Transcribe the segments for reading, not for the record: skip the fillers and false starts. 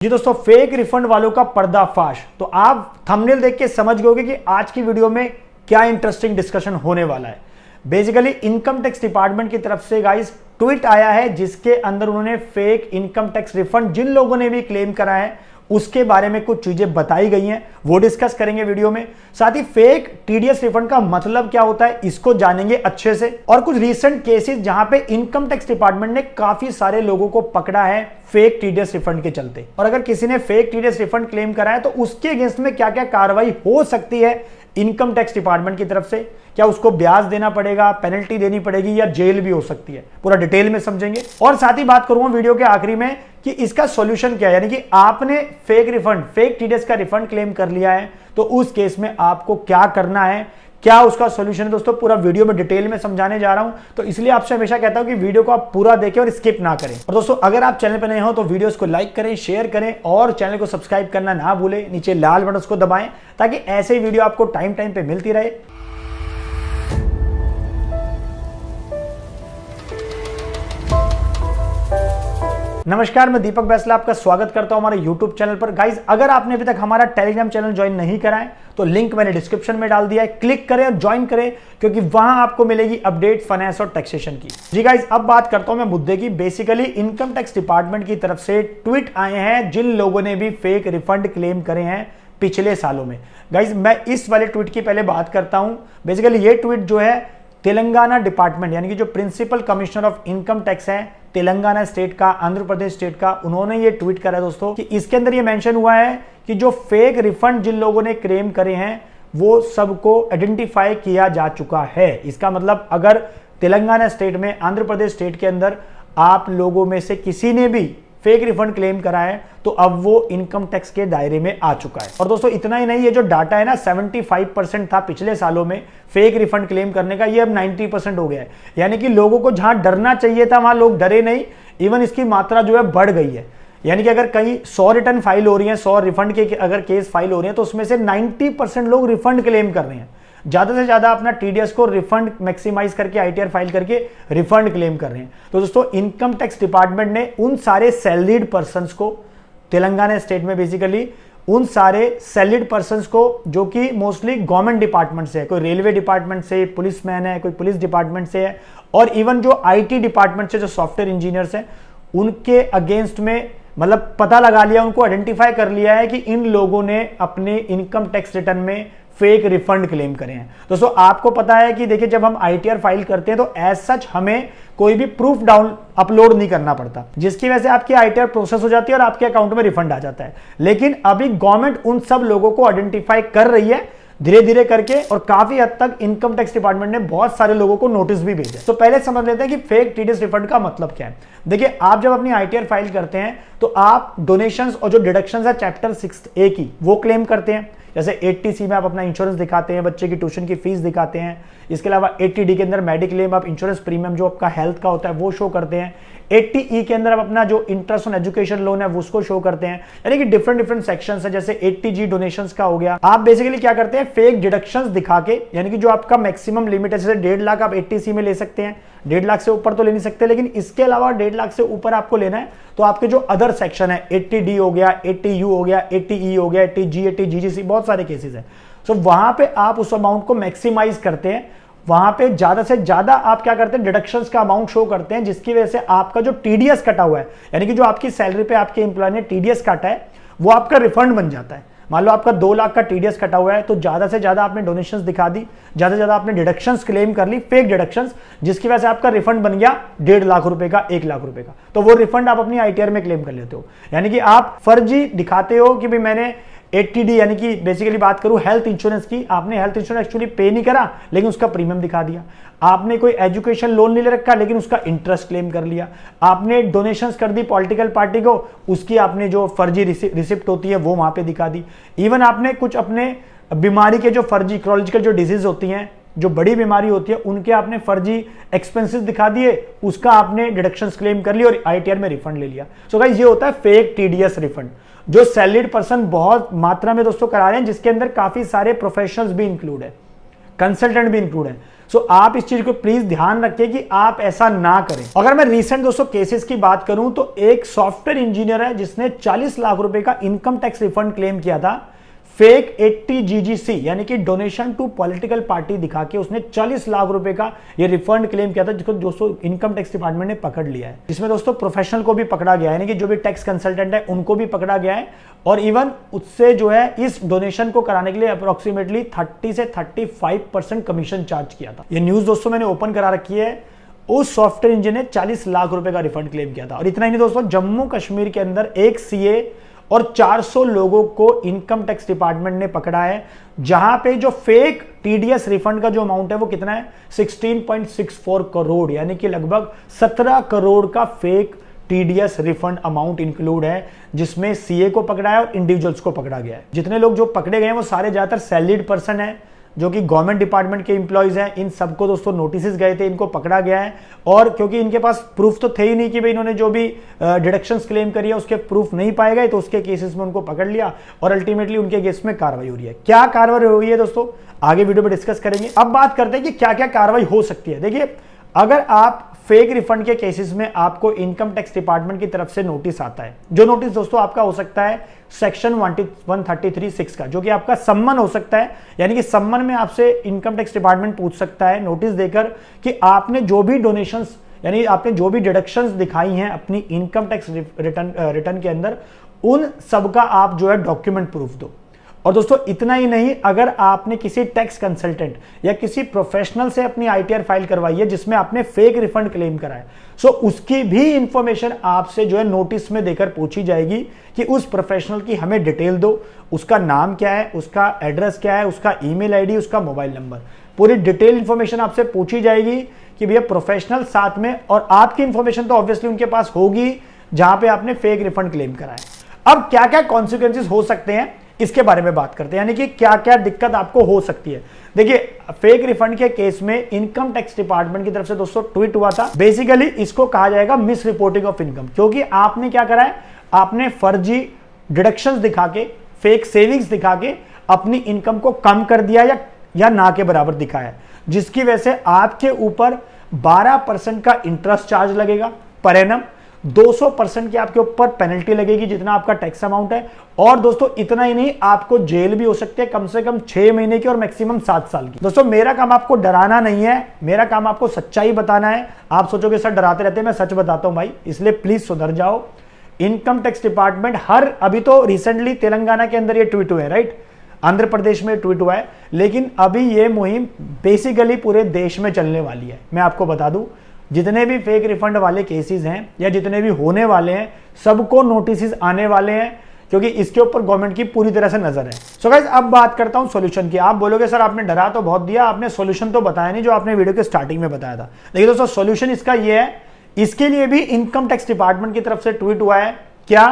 जी दोस्तों, fake refund वालों का पर्दाफाश। तो आप थंबनेल देख के समझ गए कि आज की वीडियो में क्या इंटरेस्टिंग डिस्कशन होने वाला है। बेसिकली इनकम टैक्स डिपार्टमेंट की तरफ से गाइस ट्वीट आया है जिसके अंदर उन्होंने फेक इनकम टैक्स रिफंड जिन लोगों ने भी क्लेम करा है उसके बारे में कुछ चीजें बताई गई हैं, वो डिस्कस करेंगे वीडियो में। साथ ही फेक टीडीएस रिफंड का मतलब क्या होता है इसको जानेंगे अच्छे से, और कुछ रीसेंट केसेस जहां पे इनकम टैक्स डिपार्टमेंट ने काफी सारे लोगों को पकड़ा है फेक टीडीएस रिफंड के चलते। और अगर किसी ने फेक टीडीएस रिफंड क्लेम करा है तो उसके अगेंस्ट में क्या क्या कार्रवाई हो सकती है इनकम टैक्स डिपार्टमेंट की तरफ से, क्या उसको ब्याज देना पड़ेगा, पेनल्टी देनी पड़ेगी या जेल भी हो सकती है, पूरा डिटेल में समझेंगे। और साथ ही बात करूंगा वीडियो के आखिरी में कि इसका सॉल्यूशन क्या है, यानी कि आपने फेक रिफंड, फेक टीडीएस का रिफंड क्लेम कर लिया है तो उस केस में आपको क्या करना है, क्या उसका सॉल्यूशन है। दोस्तों पूरा वीडियो में डिटेल में समझाने जा रहा हूं, तो इसलिए आपसे हमेशा कहता हूं कि वीडियो को आप पूरा देखें और स्किप ना करें। और दोस्तों अगर आप चैनल पर नए हो तो वीडियोस को लाइक करें, शेयर करें और चैनल को सब्सक्राइब करना ना भूलें। नीचे लाल बटन को दबाएं ताकि ऐसे ही वीडियो आपको टाइम टाइम पे मिलती रहे। नमस्कार, मैं दीपक बैसला आपका स्वागत करता हूं हमारे YouTube चैनल पर। गाइज अगर आपने अभी तक हमारा टेलीग्राम चैनल ज्वाइन नहीं करा है तो लिंक मैंने डिस्क्रिप्शन में डाल दिया है, क्लिक करें और ज्वाइन करें क्योंकि वहां आपको मिलेगी अपडेट फाइनेंस और टैक्सेशन की। जी गाइज अब बात करता हूं मैं मुद्दे की। बेसिकली इनकम टैक्स डिपार्टमेंट की तरफ से ट्वीट आए हैं जिन लोगों ने भी फेक रिफंड क्लेम करे हैं पिछले सालों में। गाइज मैं इस वाले ट्वीट की पहले बात करता हूं। बेसिकली ये ट्वीट जो है तेलंगाना डिपार्टमेंट यानी कि जो principal commissioner of income tax है तेलंगाना स्टेट का, आंध्र प्रदेश स्टेट का, उन्होंने ये ट्वीट करा है दोस्तों कि इसके अंदर ये मेंशन हुआ है कि जो फेक रिफंड जिन लोगों ने क्लेम करे हैं वो सबको आइडेंटिफाई किया जा चुका है। इसका मतलब अगर तेलंगाना स्टेट में, आंध्र प्रदेश स्टेट के अंदर आप लोगों में से किसी ने भी फेक रिफंड क्लेम करा है तो अब वो इनकम टैक्स के दायरे में आ चुका है। और दोस्तों इतना ही नहीं, ये जो डाटा है ना 75% था पिछले सालों में फेक रिफंड क्लेम करने का, ये अब 90% हो गया है। यानी कि लोगों को जहां डरना चाहिए था वहां लोग डरे नहीं, इवन इसकी मात्रा जो है बढ़ गई है। यानी कि अगर कहीं 100 रिटर्न फाइल हो रही है, 100 रिफंड के अगर केस फाइल हो रहे हैं तो उसमें से 90% लोग रिफंड क्लेम कर रहे हैं। ज्यादा से ज्यादा अपना टीडीएस को रिफंड मैक्सिमाइज करके आईटीआर फाइल करके रिफंड क्लेम कर रहे हैं। तो दोस्तों इनकम टैक्स डिपार्टमेंट ने उन सारे सैलरीड पर्संस को तेलंगाना स्टेट में, बेसिकली उन सारे सैलरीड पर्संस को जो कि मोस्टली गवर्नमेंट डिपार्टमेंट से है, कोई रेलवे डिपार्टमेंट से पुलिसमैन है, कोई पुलिस डिपार्टमेंट से है, और इवन जो आईटी डिपार्टमेंट से जो सॉफ्टवेयर इंजीनियर्स हैं उनके अगेंस्ट में मतलब पता लगा लिया, उनको आइडेंटिफाई कर लिया है कि इन लोगों ने अपने इनकम टैक्स रिटर्न में फेक रिफंड क्लेम करें हैं। दोस्तों आपको पता है कि देखिए जब हम आईटीआर फाइल करते हैं तो एज सच हमें कोई भी प्रूफ डाउन अपलोड नहीं करना पड़ता, जिसकी वजह से आपकी आईटीआर प्रोसेस हो जाती है और आपके अकाउंट में रिफंड आ जाता है। लेकिन अभी गवर्नमेंट उन सब लोगों को आइडेंटिफाई कर रही है धीरे धीरे करके, और काफी हद तक इनकम टैक्स डिपार्टमेंट ने बहुत सारे लोगों को नोटिस भी भेजा। तो पहले समझ लेते हैं कि फेक टीडीएस रिफंड का मतलब क्या है। देखिए आप जब अपनी आईटीआर फाइल करते हैं तो आप डोनेशंस और जो डिडक्शंस है चैप्टर 6A की वो क्लेम करते हैं। जैसे 80C में आप अपना इंश्योरेंस दिखाते हैं, बच्चे की ट्यूशन की फीस दिखाते हैं। इसके अलावा 80D के अंदर मेडिक्लेम, आप इंश्योरेंस प्रीमियम जो आपका हेल्थ का होता है वो शो करते हैं। 80E के अंदर आप अपना जो इंटरेस्ट ऑन एजुकेशन लोन है वो उसको शो करते हैं। यानी कि डिफरेंट सेक्शंस है। जैसे 80G डोनेशंस का हो गया। आप बेसिकली क्या करते हैं, फेक डिडक्शंस दिखा के, यानी कि जो आपका मैक्सिमम लिमिट है, जैसे 1.5 लाख आप 80C में ले सकते हैं, 1.5 लाख से ऊपर तो ले नहीं सकते, लेकिन इसके अलावा 1.5 लाख से ऊपर आपको लेना है तो आपके जो अदर सेक्शन है 80D हो गया, 80U हो गया, 80E हो गया, 80G, 80GGC, बहुत सारे केसेस है। तो वहां पे आप उस अमाउंट को मैक्सिमाइज करते हैं, वहां पे ज्यादा से ज्यादा आप क्या करते हैं, डिडक्शंस का अमाउंट शो करते हैं, जिसकी वजह से आपका जो टीडीएस कटा हुआ है, यानी कि जो आपकी सैलरी पे आपके एम्प्लॉय ने टीडीएस काटा है वो आपका रिफंड बन जाता है। मान लो आपका 2 लाख का टीडीएस कटा हुआ है तो ज्यादा से ज्यादा आपने डोनेशंस दिखा दी, ज्यादा से ज्यादा आपने डिडक्शंस क्लेम कर ली, फेक डिडक्शंस, जिसकी वजह से आपका रिफंड बन गया 1.5 लाख रुपए का, 1 लाख रुपए का। तो वो रिफंड आप अपनी आईटीआर में क्लेम कर लेते हो। यानी कि आप फर्जी दिखाते हो कि भाई मैंने 80D, यानी कि बेसिकली बात करूं हेल्थ इंश्योरेंस की, आपने हेल्थ इंश्योरेंस एक्चुअली पे नहीं करा लेकिन उसका प्रीमियम दिखा दिया। आपने कोई एजुकेशन लोन नहीं ले रखा लेकिन उसका इंटरेस्ट क्लेम कर लिया। आपने डोनेशंस कर दी पॉलिटिकल पार्टी को, उसकी आपने जो फर्जी रिसिप्ट होती है वो वहां पे दिखा दी। इवन आपने कुछ अपने बीमारी के जो फर्जी क्रोलॉजिकल जो डिजीज होती हैं, जो बड़ी बीमारी होती है, उनके आपने फर्जी एक्सपेंसेस दिखा दिए, उसका आपने डिडक्शंस क्लेम कर लिया और आईटीआर में रिफंड ले लिया। सो गाइस ये होता है फेक टीडीएस रिफंड, जो सैलरीड पर्सन बहुत मात्रा में दोस्तों करा रहे हैं, जिसके अंदर काफी सारे प्रोफेशनल्स भी इंक्लूड है। कंसल्टेंट भी इंक्लूड है। सो आप इस चीज को प्लीज ध्यान रखें कि आप ऐसा ना करें। अगर मैं रिसेंट दोस्तों केसेस की बात करूं तो एक सॉफ्टवेयर इंजीनियर है जिसने 40 लाख रुपए का इनकम टैक्स रिफंड क्लेम किया था फेक 80 GGC यानी कि डोनेशन टू पॉलिटिकल पार्टी दिखा के उसने 40 लाख रुपए का ये रिफंड क्लेम किया था, जिसको दोस्तों इनकम टैक्स डिपार्टमेंट ने पकड़ लिया है। इसमें दोस्तों प्रोफेशनल को भी पकड़ा गया है, यानी कि जो भी टैक्स कंसल्टेंट है उनको भी पकड़ा गया है, और इवन उससे जो है इस डोनेशन को कराने के लिए अप्रोक्सीमेटली 30 से 35% कमीशन चार्ज किया था। ये न्यूज दोस्तों मैंने ओपन करा रखी है। उस सॉफ्टवेयर इंजीनियर ने 40 लाख रुपए का रिफंड क्लेम किया था। और इतना ही नहीं दोस्तों, जम्मू कश्मीर के अंदर एक सीए और 400 लोगों को इनकम टैक्स डिपार्टमेंट ने पकड़ा है, जहां पे जो फेक टीडीएस रिफंड का जो अमाउंट है वो कितना है 16.64 करोड़, यानी कि लगभग 17 करोड़ का fake TDS refund amount include है, जिसमें सीए को पकड़ा है और इंडिविजुअल्स को पकड़ा गया है। जितने लोग जो पकड़े गए हैं वो सारे ज्यादातर सैलरीड पर्सन है, जो कि गवर्नमेंट डिपार्टमेंट के इंप्लॉइज हैं। इन सबको दोस्तों नोटिस गए थे, इनको पकड़ा गया है, और क्योंकि इनके पास प्रूफ तो थे ही नहीं कि भाई इन्होंने जो भी डिडक्शंस क्लेम करी है उसके प्रूफ नहीं पाए गए, तो उसके केसेस में उनको पकड़ लिया और अल्टीमेटली उनके केस में कार्रवाई हो रही है। क्या कार्रवाई हो रही है दोस्तों आगे वीडियो में डिस्कस करेंगे। अब बात करते हैं कि क्या क्या कार्रवाई हो सकती है। देखिए, अगर आप फेक रिफंड के केसेस में आपको इनकम टैक्स डिपार्टमेंट की तरफ से नोटिस आता है, जो नोटिस दोस्तों आपका हो सकता है सेक्शन 133(6) का, जो कि आपका सम्मन हो सकता है, यानी कि सम्मन में आपसे इनकम टैक्स डिपार्टमेंट पूछ सकता है नोटिस देकर कि आपने जो भी डोनेशंस यानी आपने जो भी डिडक्शंस दिखाई हैं अपनी इनकम टैक्स रिटर्न के अंदर, उन सबका आप जो है डॉक्यूमेंट प्रूफ दो। और दोस्तों इतना ही नहीं, अगर आपने किसी टैक्स कंसल्टेंट या किसी प्रोफेशनल से अपनी आईटीआर फाइल करवाई है जिसमें आपने फेक रिफंड क्लेम करा है, सो उसकी भी इंफॉर्मेशन आपसे जो है नोटिस में देकर पूछी जाएगी कि उस प्रोफेशनल की हमें डिटेल दो, उसका नाम क्या है, उसका एड्रेस क्या है, उसका ईमेल आईडी, उसका मोबाइल नंबर, पूरी डिटेल इंफॉर्मेशन आपसे पूछी जाएगी कि भैया प्रोफेशनल साथ में, और आपकी इंफॉर्मेशन तो ऑब्वियसली उनके पास होगी जहां पे आपने फेक रिफंड क्लेम करा है। अब क्या क्या कॉन्सिक्वेंसेस हो सकते हैं इसके बारे में बात करते हैं, यानी कि क्या क्या दिक्कत आपको हो सकती है। देखिए, फेक रिफंड के केस में इनकम टैक्स डिपार्टमेंट की तरफ से दोस्तों ट्वीट हुआ था, बेसिकली इसको कहा जाएगा मिस रिपोर्टिंग ऑफ इनकम, क्योंकि आपने क्या करा है, आपने फर्जी डिडक्शंस दिखा के, फेक सेविंग्स दिखा के अपनी इनकम को कम कर दिया या ना के बराबर दिखाया, जिसकी वजह से आपके ऊपर 12% का इंटरेस्ट चार्ज लगेगा पर एनम, 200% की आपके ऊपर पेनल्टी लगेगी जितना आपका टैक्स अमाउंट है, और दोस्तों इतना ही नहीं, आपको जेल भी हो सकती है कम से कम 6 महीने की और मैक्सिमम 7 साल की। दोस्तों मेरा काम आपको डराना नहीं है, मेरा काम आपको सच्चाई बताना है। आप सोचोगे सर डराते रहते हैं, मैं सच बताता हूं भाई, इसलिए प्लीज सुधर जाओ। इनकम टैक्स डिपार्टमेंट अभी तो रिसेंटली तेलंगाना के अंदर ये ट्वीट हुए, राइट, आंध्र प्रदेश में ट्वीट हुआ है, लेकिन अभी ये मुहिम बेसिकली पूरे देश में चलने वाली है। मैं आपको बता दूं, जितने भी फेक रिफंड वाले केसेस हैं या जितने भी होने वाले हैं, सबको नोटिस आने वाले हैं, क्योंकि इसके ऊपर गवर्नमेंट की पूरी तरह से नजर है। सो गाइस, अब बात करता हूं सॉल्यूशन की। आप बोलोगे सर आपने डरा तो बहुत दिया, आपने सॉल्यूशन तो बताया नहीं जो आपने वीडियो के स्टार्टिंग में बताया था। देखिए दोस्तों, सॉल्यूशन इसका ये है, इसके लिए भी इनकम टैक्स डिपार्टमेंट की तरफ से ट्वीट हुआ है क्या,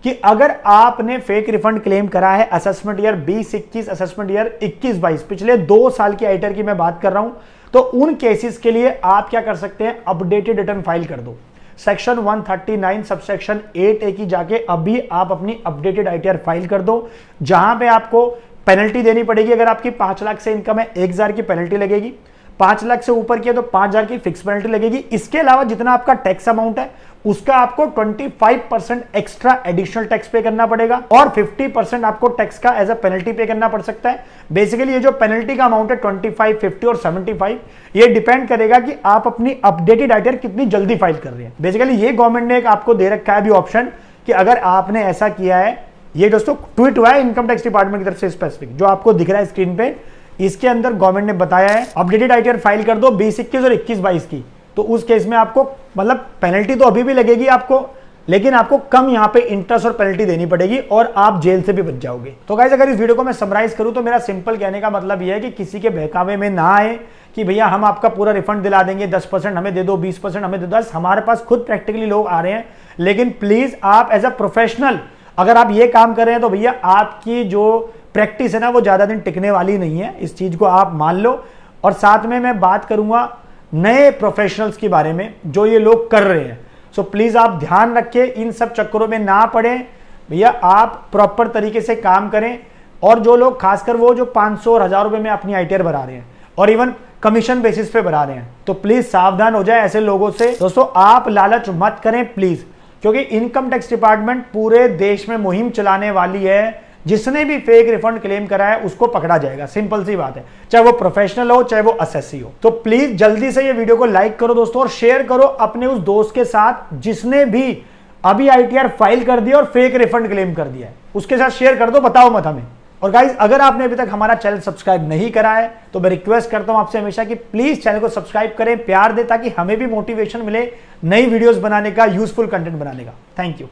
कि अगर आपने फेक रिफंड क्लेम करा है असेसमेंट ईयर 20-21, असेसमेंट ईयर 21-22, पिछले 2 साल की आईटीआर की मैं बात कर रहा हूं, तो उन केसेस के लिए आप क्या कर सकते हैं, अपडेटेड रिटर्न फाइल कर दो। सेक्शन 139 सबसेक्शन 8A की जाके अभी आप अपनी अपडेटेड आईटीआर फाइल कर दो, जहां पे आपको पेनल्टी देनी पड़ेगी। अगर आपकी 5 लाख से इनकम है 1000 की पेनल्टी लगेगी, 5 लाख से ऊपर की है तो 5000 की फिक्स पेनल्टी लगेगी। इसके अलावा जितना आपका टैक्स अमाउंट है उसका आपको 25% एक्स्ट्रा एडिशनल टैक्स पे करना पड़ेगा, और 50% आपको टैक्स का एज अ पेनल्टी पे करना पड़ सकता है। बेसिकली ये जो पेनल्टी का अमाउंट है 25, 50 और 75, ये डिपेंड करेगा कि आप अपनी अपडेटेड आईटीआर कितनी जल्दी फाइल कर रहे हैं। बेसिकली ये गवर्नमेंट ने एक आपको दे रखा है भी ऑप्शन कि अगर आपने ऐसा किया है, ये दोस्तों ट्वीट हुआ है इनकम टैक्स डिपार्टमेंट की तरफ से स्पेसिफिक, जो आपको दिख रहा है स्क्रीन पे, इसके अंदर गवर्नमेंट ने बताया है अपडेटेड आईटीआर फाइल कर दो 20-21 और 21-22 की, तो उस केस में आपको मतलब पेनल्टी तो अभी भी लगेगी आपको, लेकिन आपको कम यहां पे इंटरेस्ट और पेनल्टी देनी पड़ेगी और आप जेल से भी बच जाओगे। तो गाइस, अगर इस वीडियो को मैं समराइज करूं तो मेरा सिंपल कहने का मतलब यह है कि किसी के बहकावे में ना आए कि भैया हम आपका पूरा रिफंड दिला देंगे, 10% हमें दे दो, 20% हमें दे दो। हमारे पास खुद प्रैक्टिकली लोग आ रहे हैं, लेकिन प्लीज आप एज अ प्रोफेशनल अगर आप ये काम कर रहे हैं तो भैया आपकी जो प्रैक्टिस है ना वो ज्यादा दिन टिकने वाली नहीं है, इस चीज को आप मान लो। और साथ में मैं बात करूंगा नए प्रोफेशनल्स के बारे में जो ये लोग कर रहे हैं। सो प्लीज आप ध्यान रखें, इन सब चक्करों में ना पड़े भैया, आप प्रॉपर तरीके से काम करें। और जो लोग खासकर वो जो 500 और 1000 रुपए में अपनी आईटीआर भरा रहे हैं और इवन कमीशन बेसिस पे बढ़ा रहे हैं। तो प्लीज सावधान हो जाए ऐसे लोगों से। दोस्तों आप लालच मत करें प्लीज, क्योंकि इनकम टैक्स डिपार्टमेंट पूरे देश में मुहिम चलाने वाली है। जिसने भी फेक रिफंड क्लेम करा है उसको पकड़ा जाएगा, सिंपल सी बात है, चाहे वो प्रोफेशनल हो चाहे वो एसएससी हो। तो प्लीज जल्दी से ये वीडियो को लाइक करो दोस्तों, और शेयर करो अपने उस दोस्त के साथ जिसने भी अभी आईटीआर फाइल कर दिया और फेक रिफंड क्लेम कर दिया है, उसके साथ शेयर कर दो, बताओ मत हमें। और गाइज अगर आपने अभी तक हमारा चैनल सब्सक्राइब नहीं करा है तो मैं रिक्वेस्ट करता हूं आपसे हमेशा कि प्लीज चैनल को सब्सक्राइब करें, प्यार दें, ताकि हमें भी मोटिवेशन मिले नई वीडियोस बनाने का, यूजफुल कंटेंट बनाने का। Thank you.